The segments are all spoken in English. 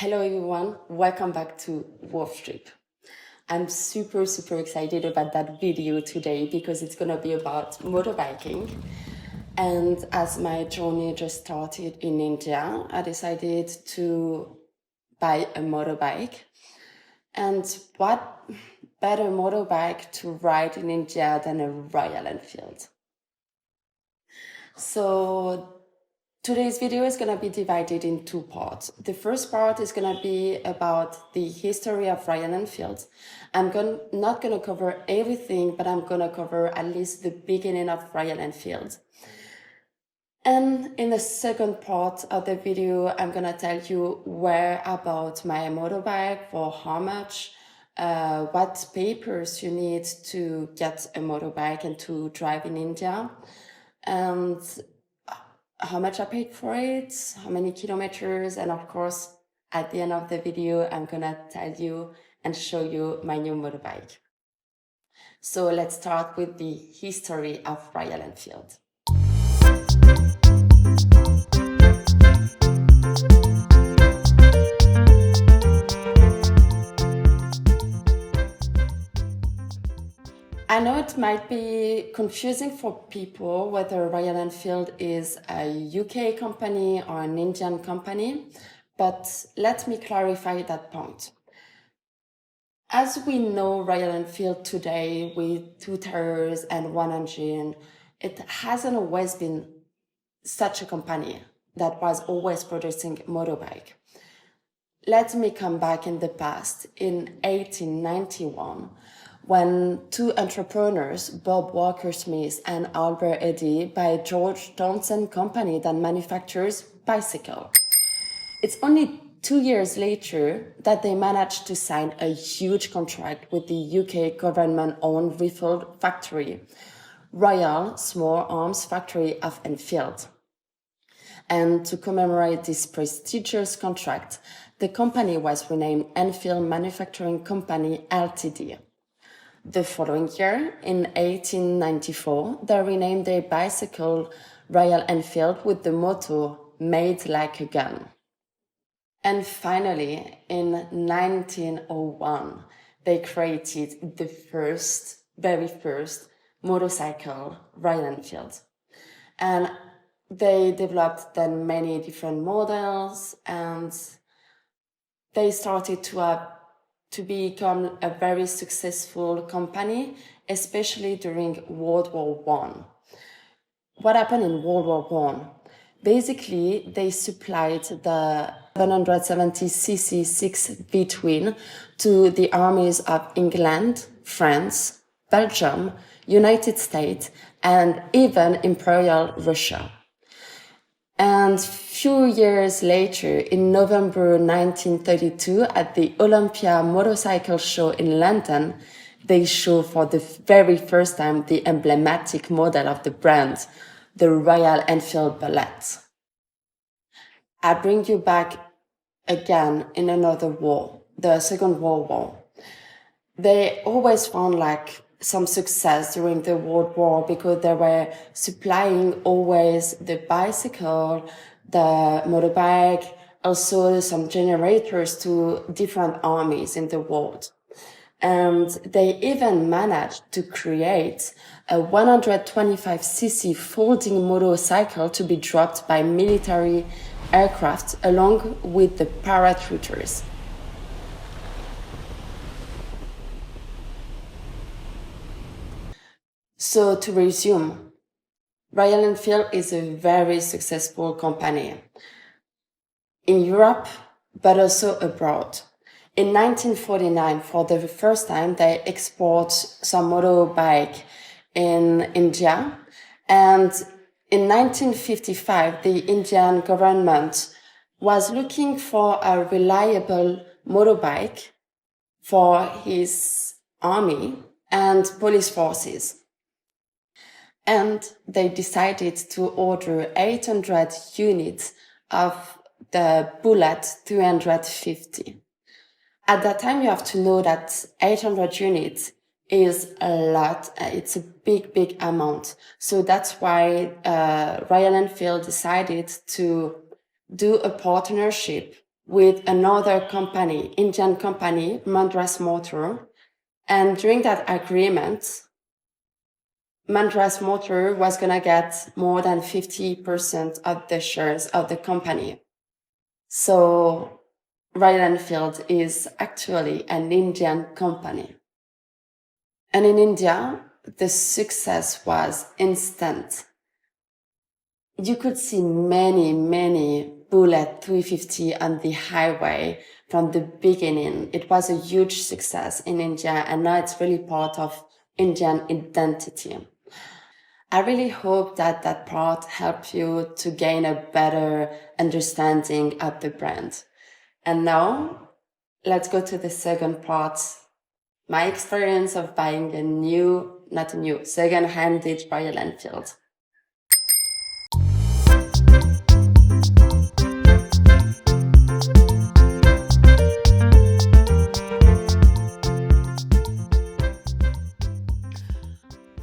Hello everyone, welcome back to Wolf Trip. I'm super excited about that video today because it's gonna be about motorbiking. And as my journey just started in India, I decided to buy a motorbike. And what better motorbike to ride in India than a Royal Enfield? So today's video is going to be divided in two parts. The first part is going to be about the history of Royal Enfield. Not going to cover everything, but I'm going to cover at least the beginning of Royal Enfield. And in the second part of the video, I'm going to tell you where about my motorbike, for how much, what papers you need to get a motorbike and to drive in India, and how much I paid for it, how many kilometers, and of course, at the end of the video, I'm gonna tell you and show you my new motorbike. So let's start with the history of Royal Enfield. I know it might be confusing for people whether Royal Enfield is a UK company or an Indian company, but let me clarify that point. As we know Royal Enfield today with two tires and one engine, it hasn't always been such a company that was always producing motorbike. Let me come back in the past, in 1891, when two entrepreneurs, Bob Walker-Smith and Albert Eddy, by George Townsend Company that manufactures bicycle. It's only 2 years later that they managed to sign a huge contract with the UK government-owned rifle factory, Royal Small Arms Factory of Enfield. And to commemorate this prestigious contract, the company was renamed Enfield Manufacturing Company Ltd. The following year, in 1894, they renamed their bicycle Royal Enfield with the motto, "Made like a gun." And finally, in 1901, they created the very first motorcycle, Royal Enfield. And they developed then many different models, and they started to become a very successful company, especially during World War I. What happened in World War I? Basically, they supplied the 770cc 6V-twin to the armies of England, France, Belgium, United States, and even Imperial Russia. And few years later, in November 1932, at the Olympia Motorcycle Show in London, they show for the very first time the emblematic model of the brand, the Royal Enfield Bullet. I bring you back again in another war, the Second World War. They always found some success during the World War because they were supplying always the bicycle, the motorbike, also some generators to different armies in the world. And they even managed to create a 125cc folding motorcycle to be dropped by military aircraft along with the parachuters. So to resume, Royal Enfield is a very successful company in Europe, but also abroad. In 1949, for the first time, they export some motorbike in India. And in 1955, the Indian government was looking for a reliable motorbike for his army and police forces. And they decided to order 800 units of the Bullet 350. At that time, you have to know that 800 units is a lot. It's a big amount. So that's why Royal Enfield decided to do a partnership with another company, Indian company, Madras Motor. And during that agreement, Madras Motor was going to get more than 50% of the shares of the company. So Royal Enfield is actually an Indian company. And in India, the success was instant. You could see many Bullet 350 on the highway from the beginning. It was a huge success in India, and now it's really part of Indian identity. I really hope that that part helped you to gain a better understanding of the brand. And now let's go to the second part. My experience of buying second-handed Royal Enfield.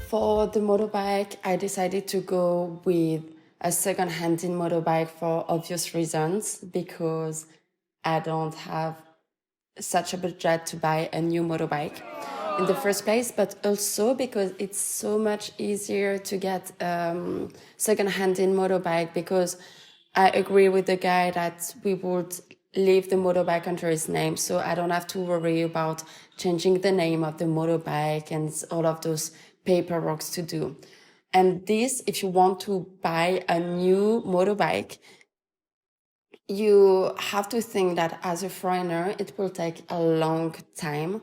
For the motorbike, I decided to go with a second-hand motorbike for obvious reasons, because I don't have such a budget to buy a new motorbike in the first place, but also because it's so much easier to get second-hand motorbike, because I agree with the guy that we would leave the motorbike under his name, so I don't have to worry about changing the name of the motorbike and all of those paperwork to do. And this, if you want to buy a new motorbike, you have to think that as a foreigner, it will take a long time,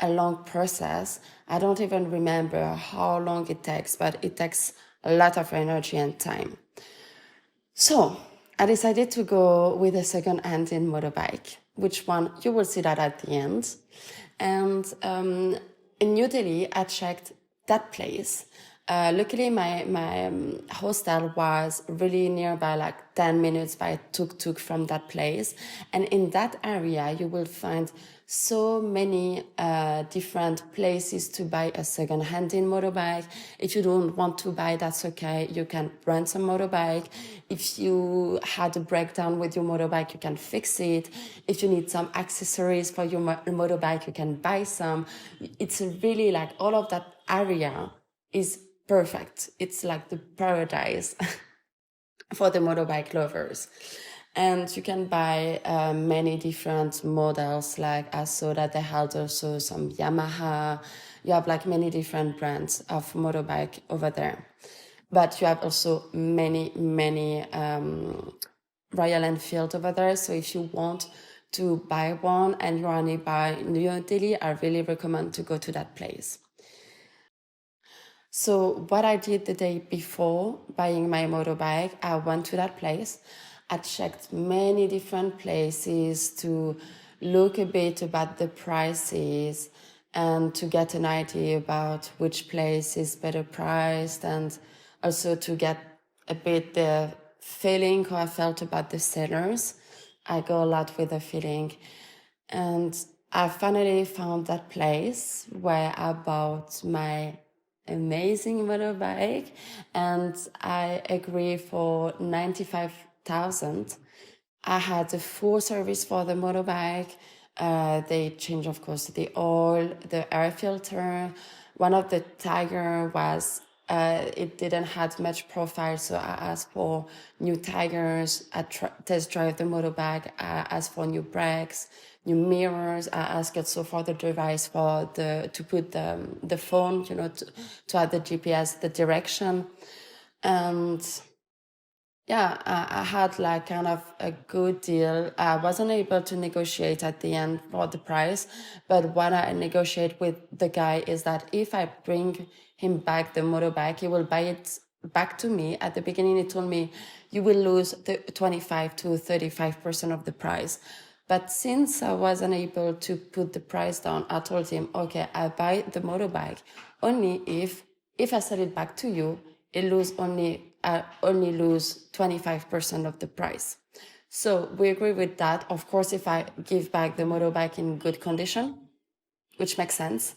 a long process. I don't even remember how long it takes, but it takes a lot of energy and time. So I decided to go with a second-hand motorbike, which one you will see that at the end. And in New Delhi, I checked that place. Luckily, my hostel was really nearby, like 10 minutes by tuk-tuk from that place. And in that area, you will find so many different places to buy a second-hand motorbike. If you don't want to buy, that's okay. You can rent a motorbike. If you had a breakdown with your motorbike, you can fix it. If you need some accessories for your motorbike, you can buy some. It's really like all of that area is perfect. It's like the paradise for the motorbike lovers. And you can buy many different models. Like I saw that they had also some Yamaha. You have like many different brands of motorbike over there. But you have also many Royal Enfield over there. So if you want to buy one and you're nearby New Delhi, I really recommend to go to that place. So what I did the day before buying my motorbike, I went to that place. I checked many different places to look a bit about the prices and to get an idea about which place is better priced, and also to get a bit the feeling how I felt about the sellers. I go a lot with the feeling. And I finally found that place where I bought my amazing motorbike, and I agree for 95,000. I had a full service for the motorbike. They changed, of course, the oil, the air filter. One of the tire was it didn't have much profile, so I asked for new tires. I test drive the motorbike. I asked for new brakes, new mirrors. I asked also for the device to put the phone, to add the GPS, the direction. And yeah, I had like kind of a good deal. I wasn't able to negotiate at the end for the price, but what I negotiate with the guy is that if I bring him back the motorbike, he will buy it back to me. At the beginning, he told me you will lose the 25 to 35% of the price. But since I wasn't able to put the price down, I told him, okay, I buy the motorbike only if I sell it back to you, I only lose 25% of the price. So we agree with that. Of course, if I give back the motorbike in good condition, which makes sense,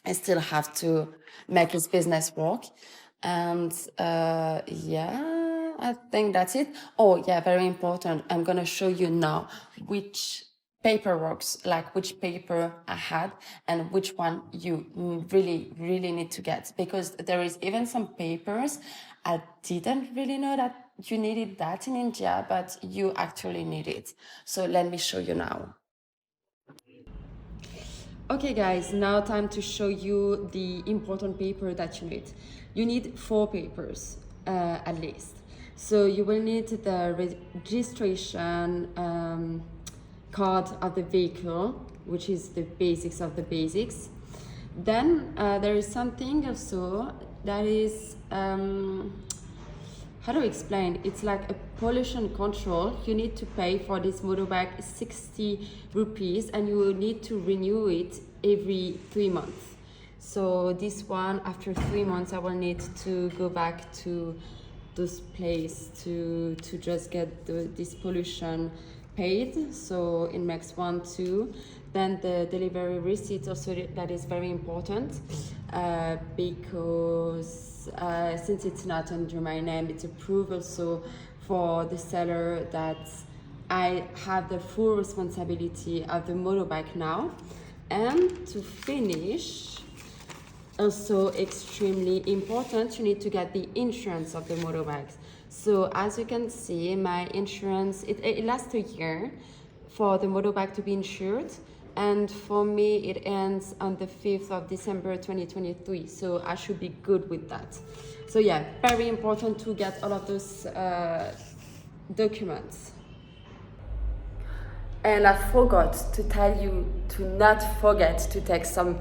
I still have to make his business work. And yeah, I think that's it. Oh yeah, very important. I'm gonna show you now which paperworks, like which paper I had and which one you really need to get, because there is even some papers I didn't really know that you needed that in India, but you actually need it. So let me show you now. Okay guys, now time to show you the important paper that you need. You need 4 papers at least. So you will need the registration card of the vehicle, which is the basics of the basics. Then there is something also that is how do I explain? It's like a pollution control. You need to pay for this motorbike 60 rupees and you will need to renew it every 3 months. So this one, after 3 months, I will need to go back to this place to just get this pollution paid. So it makes 1, 2. Then the delivery receipt also, that is very important because since it's not under my name, it's a proof also for the seller that I have the full responsibility of the motorbike now. And to finish, also extremely important, you need to get the insurance of the motorbikes. So as you can see, my insurance, it lasts a year for the motorbike to be insured. And for me, it ends on the 5th of December 2023. So I should be good with that. So yeah, very important to get all of those documents. And I forgot to tell you to not forget to take some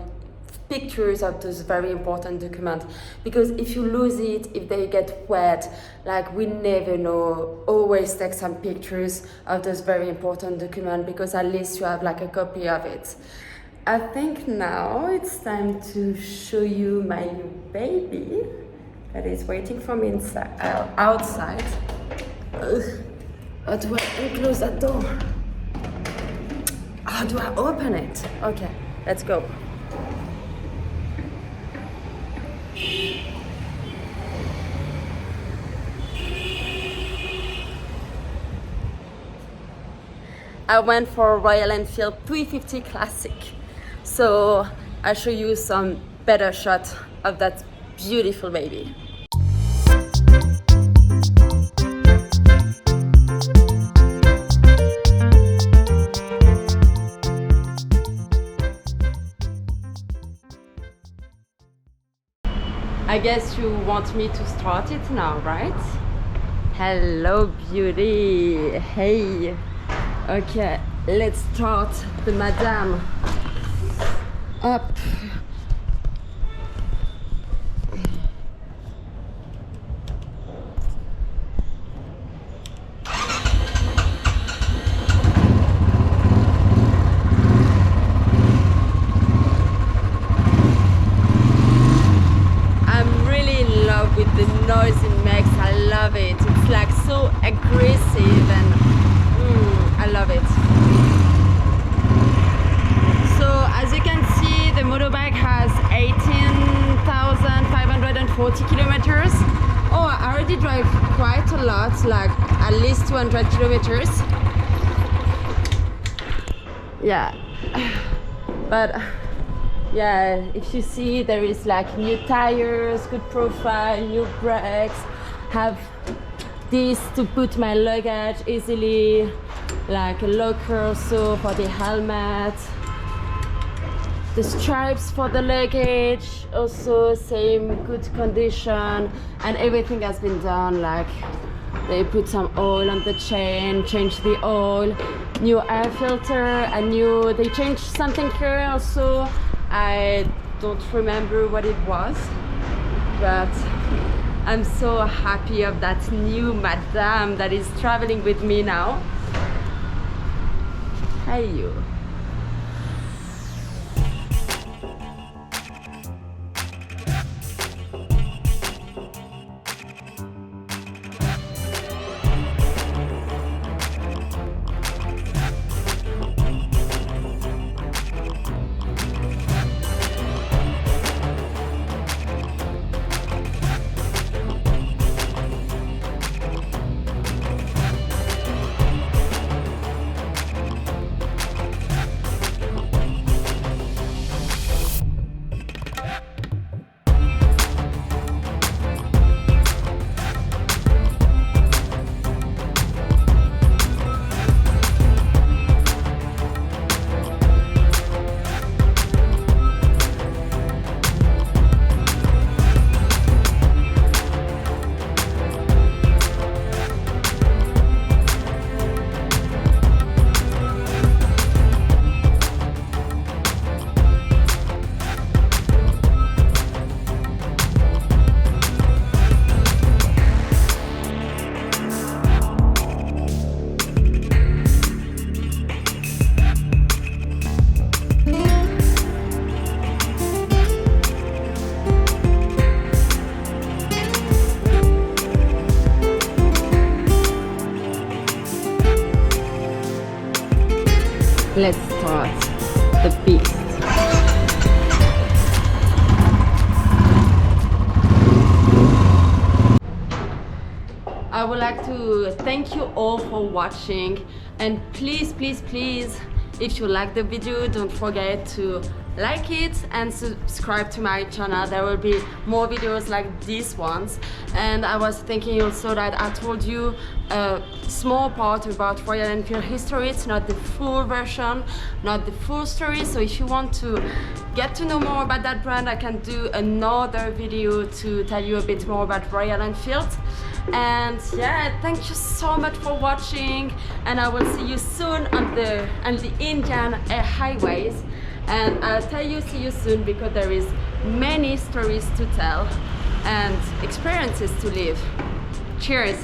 pictures of those very important documents, because if you lose it, if they get wet, like we never know, always take some pictures of those very important documents, because at least you have like a copy of it. I think now it's time to show you my new baby that is waiting for me inside, outside. How do I close that door? How do I open it? Okay, let's go. I went for Royal Enfield 350 Classic, so I'll show you some better shot of that beautiful baby. I guess you want me to start it now, right? Hello, beauty. Hey. Okay, let's start the madame. Up. With the noise it makes, I love it. It's like so aggressive and I love it. So as you can see, the motorbike has 18,540 kilometers. Oh, I already drive quite a lot, like at least 200 kilometers. Yeah, but yeah, if you see, there is like new tires, good profile, new brakes, have this to put my luggage easily, like a locker also for the helmet, the stripes for the luggage also same good condition, and everything has been done, like they put some oil on the chain, change the oil, new air filter, and they changed something here also. I don't remember what it was, but I'm so happy of that new madame that is traveling with me now. Hey you. let's start the beast. I would like to thank you all for watching, and please, if you like the video, don't forget to like it and subscribe to my channel. There will be more videos like these ones. And I was thinking also that I told you a small part about Royal Enfield history. It's not the full version, not the full story. So if you want to get to know more about that brand, I can do another video to tell you a bit more about Royal Enfield. And yeah, thank you so much for watching, and I will see you soon on the Indian highways. And I'll tell you, see you soon, because there is many stories to tell and experiences to live. Cheers!